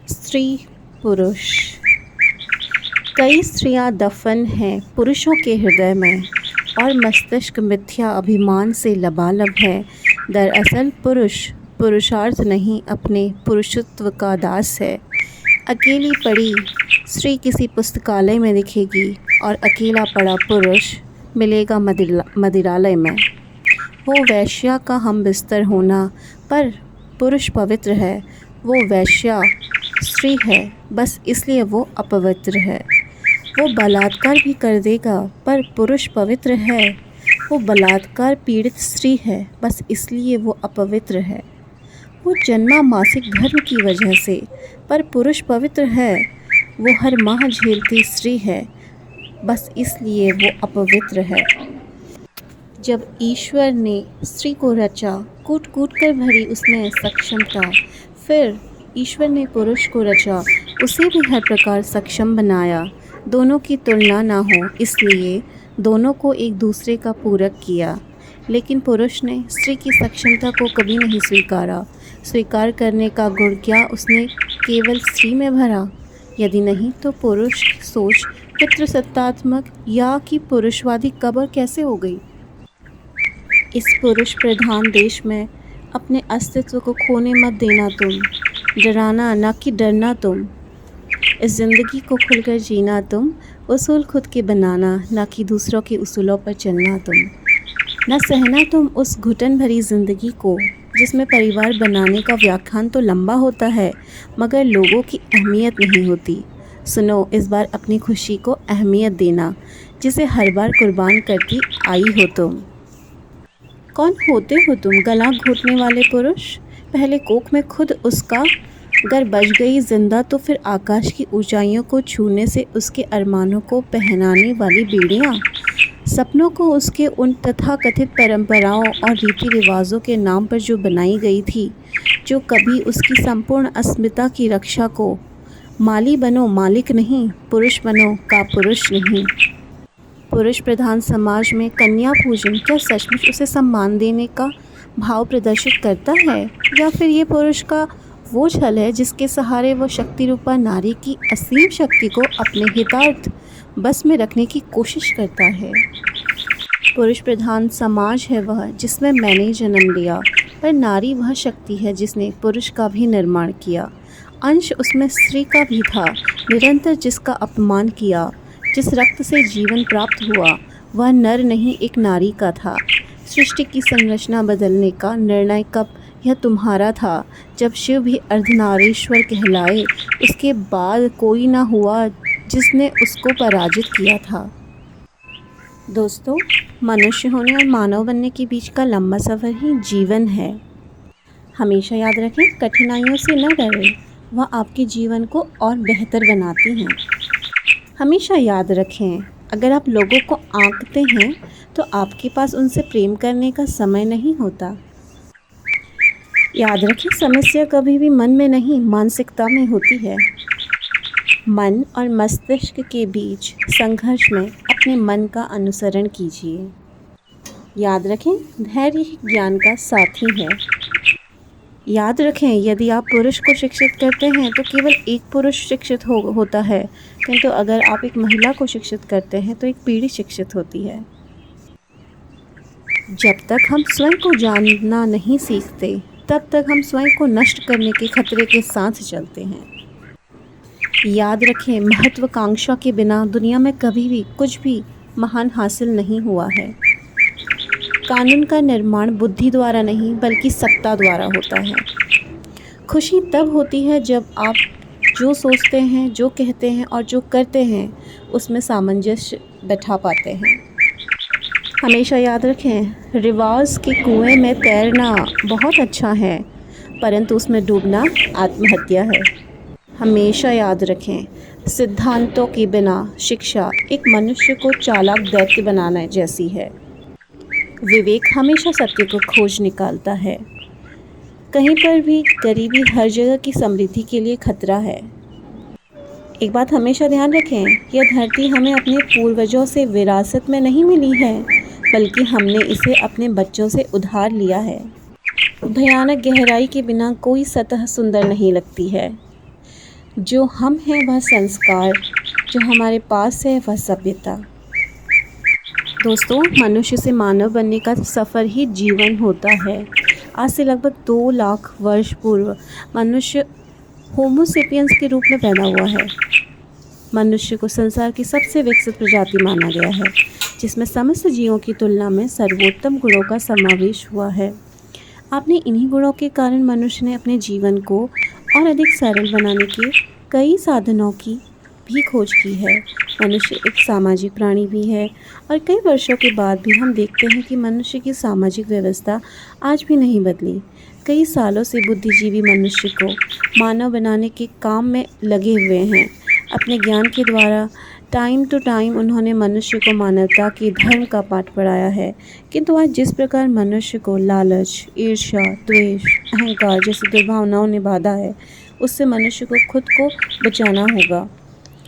स्त्री पुरुष। कई स्त्रियां दफन हैं पुरुषों के हृदय में और मस्तिष्क मिथ्या अभिमान से लबालब है। दरअसल पुरुष पुरुषार्थ नहीं, अपने पुरुषत्व का दास है। अकेली पड़ी स्त्री किसी पुस्तकालय में दिखेगी और अकेला पड़ा पुरुष मिलेगा मदिरालय में। वो वैश्या का हम बिस्तर होना, पर पुरुष पवित्र है। वो वैश्या स्त्री है, बस इसलिए वो अपवित्र है। वो बलात्कार भी कर देगा, पर पुरुष पवित्र है। वो बलात्कार पीड़ित स्त्री है, बस इसलिए वो अपवित्र है। वो जन्मा मासिक धर्म की वजह से, पर पुरुष पवित्र है। वो हर माह झेलती स्त्री है, बस इसलिए वो अपवित्र है। जब ईश्वर ने स्त्री को रचा, कूट कूट कर भरी उसमें सक्षमता, फिर ईश्वर ने पुरुष को रचा, उसे भी हर प्रकार सक्षम बनाया। दोनों की तुलना ना हो, इसलिए दोनों को एक दूसरे का पूरक किया। लेकिन पुरुष ने स्त्री की सक्षमता को कभी नहीं स्वीकारा। स्वीकार करने का गुण क्या उसने केवल स्त्री में भरा? यदि नहीं, तो पुरुष की सोच पितृसत्तात्मक या कि पुरुषवादी कब और कैसे हो गई? इस पुरुष प्रधान देश में अपने अस्तित्व को खोने मत देना तुम। डराना ना कि डरना तुम। इस ज़िंदगी को खुलकर जीना तुम। उसूल खुद के बनाना, ना कि दूसरों के उसूलों पर चलना तुम। न सहना तुम उस घुटन भरी ज़िंदगी को जिसमें परिवार बनाने का व्याख्यान तो लंबा होता है, मगर लोगों की अहमियत नहीं होती। सुनो, इस बार अपनी खुशी को अहमियत देना, जिसे हर बार कुर्बान करती आई हो तुम। कौन होते हो तुम, गला घोटने वाले पुरुष? पहले कोख में खुद उसका अगर बच गई जिंदा, तो फिर आकाश की ऊंचाइयों को छूने से उसके अरमानों को पहनाने वाली बेड़ियाँ, सपनों को उसके उन तथाकथित परंपराओं और रीति रिवाजों के नाम पर जो बनाई गई थी, जो कभी उसकी संपूर्ण अस्मिता की रक्षा को। माली बनो, मालिक नहीं। पुरुष बनो, का पुरुष नहीं। पुरुष प्रधान समाज में कन्या पूजन क्या सचमुच उसे सम्मान देने का भाव प्रदर्शित करता है, या फिर ये पुरुष का वो छल है जिसके सहारे वो शक्ति रूपा नारी की असीम शक्ति को अपने हितार्थ बस में रखने की कोशिश करता है? पुरुष प्रधान समाज है वह जिसमें मैंने जन्म लिया, पर नारी वह शक्ति है जिसने पुरुष का भी निर्माण किया। अंश उसमें स्त्री का भी था, निरंतर जिसका अपमान किया। जिस रक्त से जीवन प्राप्त हुआ, वह नर नहीं, एक नारी का था। सृष्टि की संरचना बदलने का निर्णय कब? यह तुम्हारा था, जब शिव भी अर्धनारीश्वर कहलाए। उसके बाद कोई ना हुआ जिसने उसको पराजित किया था। दोस्तों, मनुष्य होने और मानव बनने के बीच का लंबा सफ़र ही जीवन है। हमेशा याद रखें, कठिनाइयों से न डरें, वह आपके जीवन को और बेहतर बनाती हैं। हमेशा याद रखें, अगर आप लोगों को आंकते हैं तो आपके पास उनसे प्रेम करने का समय नहीं होता। याद रखें, समस्या कभी भी मन में नहीं, मानसिकता में होती है। मन और मस्तिष्क के बीच संघर्ष में अपने मन का अनुसरण कीजिए। याद रखें, धैर्य ही ज्ञान का साथी है। याद रखें, यदि आप पुरुष को शिक्षित करते हैं तो केवल एक पुरुष शिक्षित होता है, किंतु अगर आप एक महिला को शिक्षित करते हैं तो एक पीढ़ी शिक्षित होती है। जब तक हम स्वयं को जानना नहीं सीखते, तब तक हम स्वयं को नष्ट करने के खतरे के साथ चलते हैं। याद रखें, महत्वाकांक्षा के बिना दुनिया में कभी भी कुछ भी महान हासिल नहीं हुआ है। कानून का निर्माण बुद्धि द्वारा नहीं, बल्कि सत्ता द्वारा होता है। खुशी तब होती है जब आप जो सोचते हैं, जो कहते हैं और जो करते हैं, उसमें सामंजस्य बैठा पाते हैं। हमेशा याद रखें, रिवाज के कुएं में तैरना बहुत अच्छा है, परंतु उसमें डूबना आत्महत्या है। हमेशा याद रखें, सिद्धांतों के बिना शिक्षा एक मनुष्य को चालाक दैत्य बनाना जैसी है। विवेक हमेशा सत्य को खोज निकालता है। कहीं पर भी गरीबी हर जगह की समृद्धि के लिए खतरा है। एक बात हमेशा ध्यान रखें, यह धरती हमें अपने पूर्वजों से विरासत में नहीं मिली है, बल्कि हमने इसे अपने बच्चों से उधार लिया है। भयानक गहराई के बिना कोई सतह सुंदर नहीं लगती है। जो हम हैं वह संस्कार, जो हमारे पास है वह सभ्यता। दोस्तों, मनुष्य से मानव बनने का सफ़र ही जीवन होता है। आज से लगभग 2 लाख वर्ष पूर्व मनुष्य होमो सेपियंस के रूप में पैदा हुआ है। मनुष्य को संसार की सबसे विकसित प्रजाति माना गया है, जिसमें समस्त जीवों की तुलना में सर्वोत्तम गुणों का समावेश हुआ है। आपने इन्हीं गुणों के कारण मनुष्य ने अपने जीवन को और अधिक सरल बनाने के कई साधनों की भी खोज की है। मनुष्य एक सामाजिक प्राणी भी है और कई वर्षों के बाद भी हम देखते हैं कि मनुष्य की सामाजिक व्यवस्था आज भी नहीं बदली। कई सालों से बुद्धिजीवी मनुष्य को मानव बनाने के काम में लगे हुए हैं। अपने ज्ञान के द्वारा टाइम टू टाइम उन्होंने मनुष्य को मानवता के धर्म का पाठ पढ़ाया है। किंतु आज जिस प्रकार मनुष्य को लालच, ईर्ष्या, द्वेष, अहंकार जैसी दुर्भावनाओं ने बाधा है, उससे मनुष्य को खुद को बचाना होगा।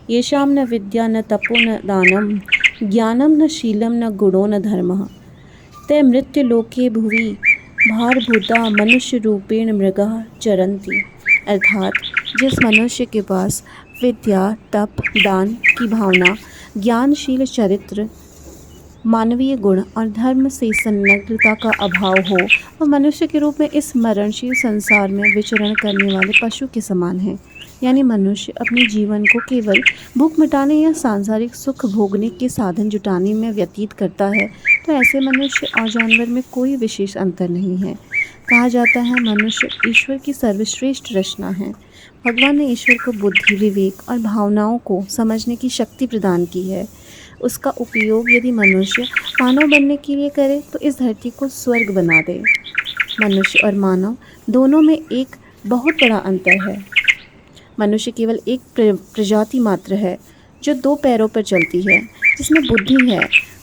येषां न विद्या न तपो न दानम ज्ञानम न शीलम न गुणो न धर्मः ते मृत्युलोके भुवि भारभूता मनुष्य रूपेण मृगः चरन्ति। अर्थात जिस मनुष्य के पास विद्या, तप, दान की भावना, ज्ञानशील चरित्र, मानवीय गुण और धर्म से संलग्नता का अभाव हो, वह मनुष्य के रूप में इस मरणशील संसार में विचरण करने वाले पशु के समान है। यानी मनुष्य अपने जीवन को केवल भूख मिटाने या सांसारिक सुख भोगने के साधन जुटाने में व्यतीत करता है, तो ऐसे मनुष्य और जानवर में कोई विशेष अंतर नहीं है। कहा जाता है मनुष्य ईश्वर की सर्वश्रेष्ठ रचना है। भगवान ने ईश्वर को बुद्धि, विवेक और भावनाओं को समझने की शक्ति प्रदान की है। उसका उपयोग यदि मनुष्य मानव बनने के लिए करे तो इस धरती को स्वर्ग बना दे। मनुष्य और मानव दोनों में एक बहुत बड़ा अंतर है। मनुष्य केवल एक प्रजाति मात्र है जो 2 पैरों पर चलती है, जिसमें बुद्धि है।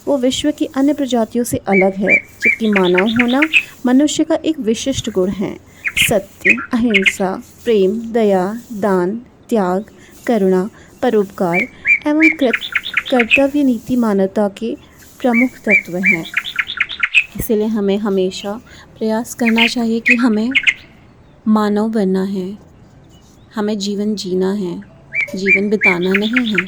वो विश्व की अन्य प्रजातियों से अलग है, जबकि मानव होना मनुष्य का एक विशिष्ट गुण है। सत्य, अहिंसा, प्रेम, दया, दान, त्याग, करुणा, परोपकार एवं कर्तव्य नीति मानवता के प्रमुख तत्व हैं। इसलिए हमें हमेशा प्रयास करना चाहिए कि हमें मानव बनना है, हमें जीवन जीना है, जीवन बिताना नहीं है।